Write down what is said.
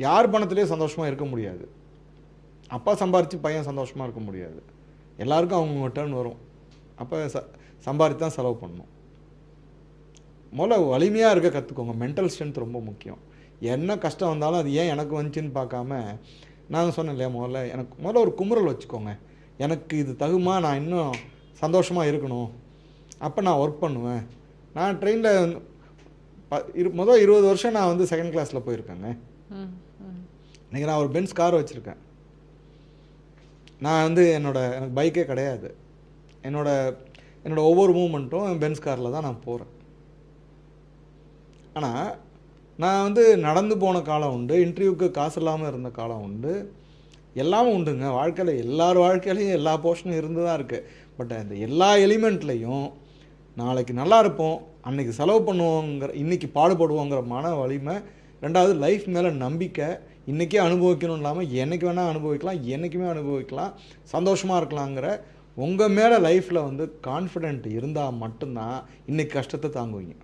யார் பணத்திலே சந்தோஷமாக இருக்க முடியாது. அப்பா சம்பாரித்து பையன் சந்தோஷமாக இருக்க முடியாது. எல்லாருக்கும் அவங்க டர்ன் வரும். அப்போ சம்பாரித்து தான் செலவு பண்ணணும். முதல்ல வலிமையாக இருக்க கற்றுக்கோங்க. மென்டல் ஸ்ட்ரென்த் ரொம்ப முக்கியம். என்ன கஷ்டம் வந்தாலும் அது ஏன் எனக்கு வந்துச்சுன்னு பார்க்காம, நான் சொன்னேன் இல்லையா, முதல்ல ஒரு குமுறல் வச்சுக்கோங்க. எனக்கு இது தகுமா, நான் இன்னும் சந்தோஷமாக இருக்கணும், அப்போ நான் ஒர்க் பண்ணுவேன். நான் ட்ரெயினில் முதல் 20 வருஷம் நான் வந்து செகண்ட் கிளாஸில் போயிருக்கேங்க. இன்றைக்கி நான் ஒரு பென்ஸ் கார் வச்சுருக்கேன். நான் வந்து எனக்கு பைக்கே கிடையாது. என்னோட ஒவ்வொரு மூமெண்ட்டும் பென்ஸ் காரில் தான் நான் போகிறேன். ஆனால் நான் வந்து நடந்து போன காலம் உண்டு, இன்டர்வியூக்கு காசு இல்லாமல் இருந்த காலம் உண்டு, எல்லாமே உண்டுங்க. வாழ்க்கையில் எல்லார் வாழ்க்கையிலையும் எல்லா போர்ஷனும் இருந்து தான் இருக்குது. பட் அந்த எல்லா எலிமெண்ட்லேயும் நாளைக்கு நல்லா இருப்போம், அன்றைக்கி செலவு பண்ணுவோங்கிற, இன்றைக்கி பாடுபடுவோங்கிற மன வலிமை, ரெண்டாவது லைஃப் மேலே நம்பிக்கை, இன்றைக்கே அனுபவிக்கணும் இல்லாமல் என்றைக்கு வேணால் அனுபவிக்கலாம், என்றைக்குமே அனுபவிக்கலாம், சந்தோஷமாக இருக்கலாங்கிற உங்கள் மேலே லைஃப்பில் வந்து கான்ஃபிடென்ட் இருந்தால் மட்டும்தான் இன்றைக்கி கஷ்டத்தை தாங்குவீங்க.